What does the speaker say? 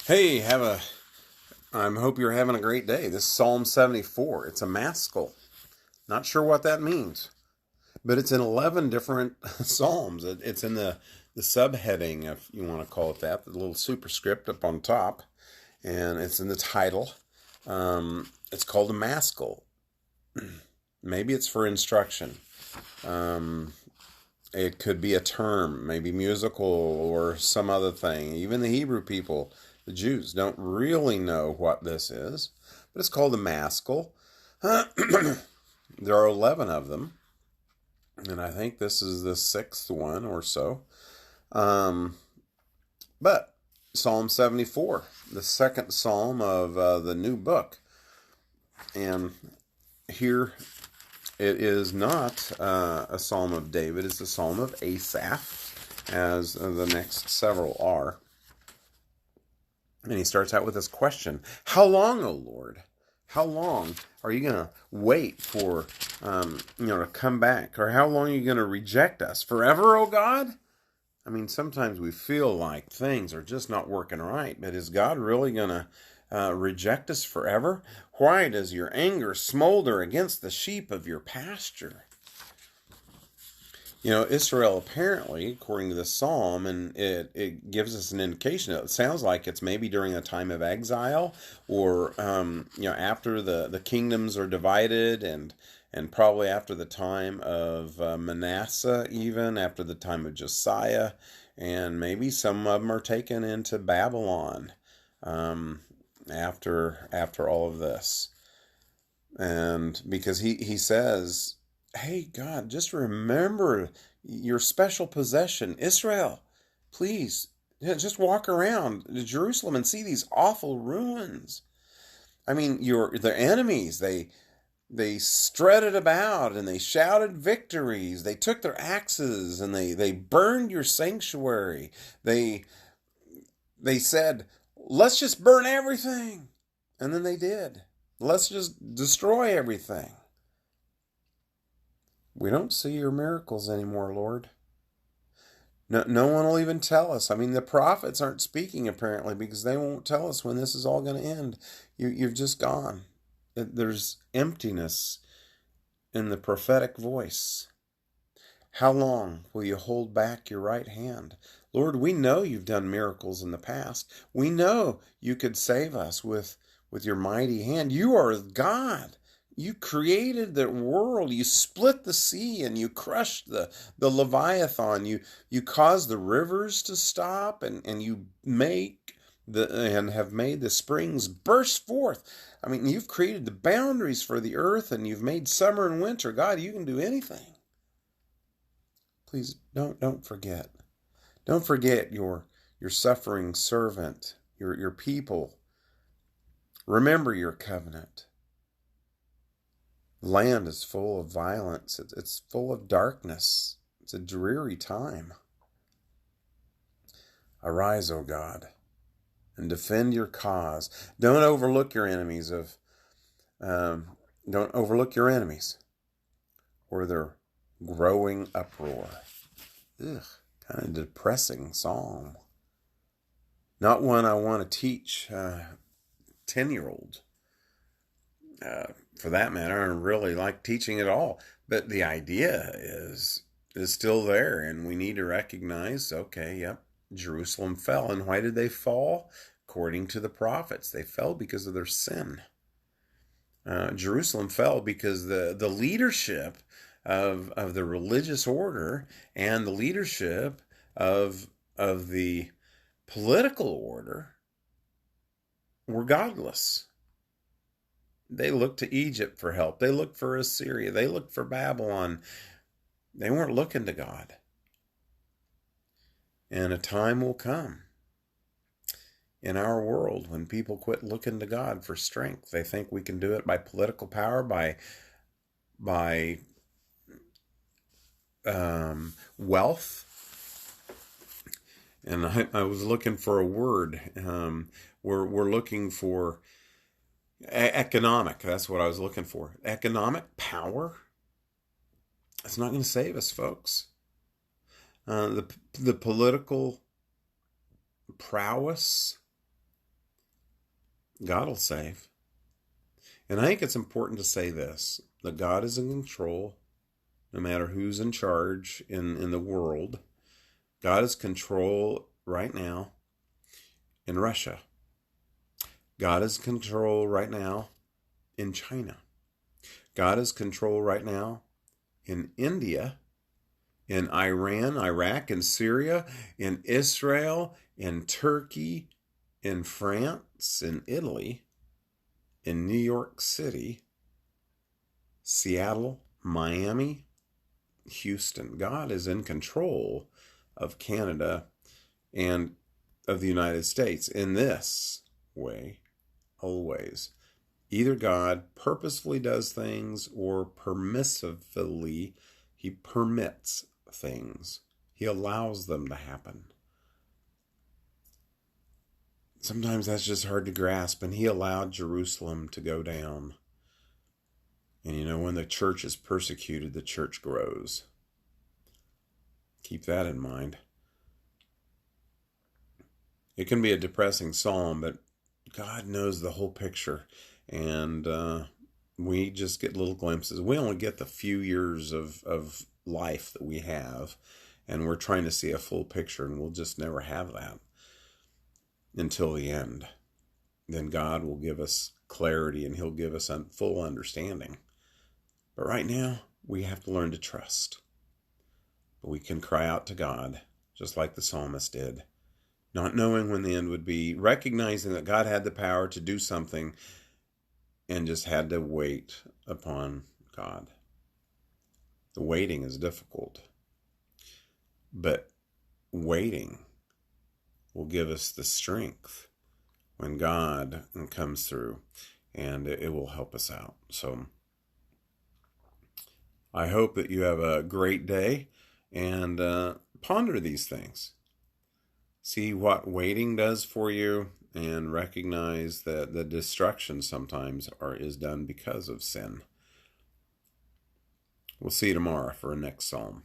Hey, I hope you're having a great day. This is Psalm 74. It's a maskil. Not sure what that means, but it's in 11 different psalms. It's in the subheading, if you want to call it that, the little superscript up on top, and it's in the title. It's called a maskil. Maybe it's for instruction. Um, it could be a term, maybe musical or some other thing. Even the Hebrew people, the Jews, don't really know what this is, but it's called a maskil. There are 11 of them, and I think this is the sixth one or so. Um, but Psalm 74, the second psalm of the new book. And here it is not a psalm of David, it's a psalm of Asaph, as the next several are. And he starts out with this question: how long, O Lord? How long are you going to wait for, to come back? Or how long are you going to reject us? Forever, O God? I mean, sometimes we feel like things are just not working right, but is God really going to reject us forever? Why does your anger smolder against the sheep of your pasture? Israel apparently, according to the psalm, and it gives us an indication. It sounds like it's maybe during a time of exile, or after the kingdoms are divided, and probably after the time of Manasseh, even after the time of Josiah, and maybe some of them are taken into Babylon after all of this, and because he says, hey, God, just remember your special possession, Israel. Please, just walk around Jerusalem and see these awful ruins. I mean, their enemies, they strutted about and they shouted victories. They took their axes and they burned your sanctuary. They said, let's just burn everything. And then they did. Let's just destroy everything. We don't see your miracles anymore, Lord. No one will even tell us. I mean, the prophets aren't speaking apparently because they won't tell us when this is all going to end. You've just gone. There's emptiness in the prophetic voice. How long will you hold back your right hand? Lord, we know you've done miracles in the past. We know you could save us with your mighty hand. You are God. You created the world. You split the sea and you crushed the Leviathan. You caused the rivers to stop and you have made the springs burst forth. I mean, you've created the boundaries for the earth and you've made summer and winter. God, you can do anything. Please don't forget. Don't forget your suffering servant, your people. Remember your covenant. The land is full of violence. It's full of darkness. It's a dreary time. Arise, O God, and defend your cause. Don't overlook your enemies don't overlook your enemies or their growing uproar. Ugh, kind of depressing psalm. Not one I want to teach 10-year-olds. For that matter, I don't really like teaching at all. But the idea is still there, and we need to recognize, okay, yep, Jerusalem fell. And why did they fall? According to the prophets, they fell because of their sin. Jerusalem fell because the leadership of the religious order and the leadership of the political order were godless. They looked to Egypt for help. They looked for Assyria. They looked for Babylon. They weren't looking to God. And a time will come in our world when people quit looking to God for strength. They think we can do it by political power, by wealth. And I was looking for a word. We're looking for economic. That's what I was looking for. Economic power. It's not going to save us, folks. The political prowess God will save. And I think it's important to say this, that God is in control, no matter who's in charge in the world. God is in control right now in Russia. God is in control right now in China. God is in control right now in India, in Iran, Iraq, in Syria, in Israel, in Turkey, in France, in Italy, in New York City, Seattle, Miami, Houston. God is in control of Canada and of the United States in this way, always. Either God purposefully does things or permissively he permits things. He allows them to happen. Sometimes that's just hard to grasp, and he allowed Jerusalem to go down. And when the church is persecuted, the church grows. Keep that in mind. It can be a depressing psalm, but God knows the whole picture. And we just get little glimpses. We only get the few years of life that we have. And we're trying to see a full picture, and we'll just never have that until the end. Then God will give us clarity, and he'll give us a full understanding. But right now, we have to learn to trust. But we can cry out to God, just like the psalmist did, not knowing when the end would be, recognizing that God had the power to do something and just had to wait upon God. The waiting is difficult, but waiting will give us the strength when God comes through, and it will help us out. So I hope that you have a great day, and ponder these things. See what waiting does for you, and recognize that the destruction sometimes is done because of sin. We'll see you tomorrow for our next psalm.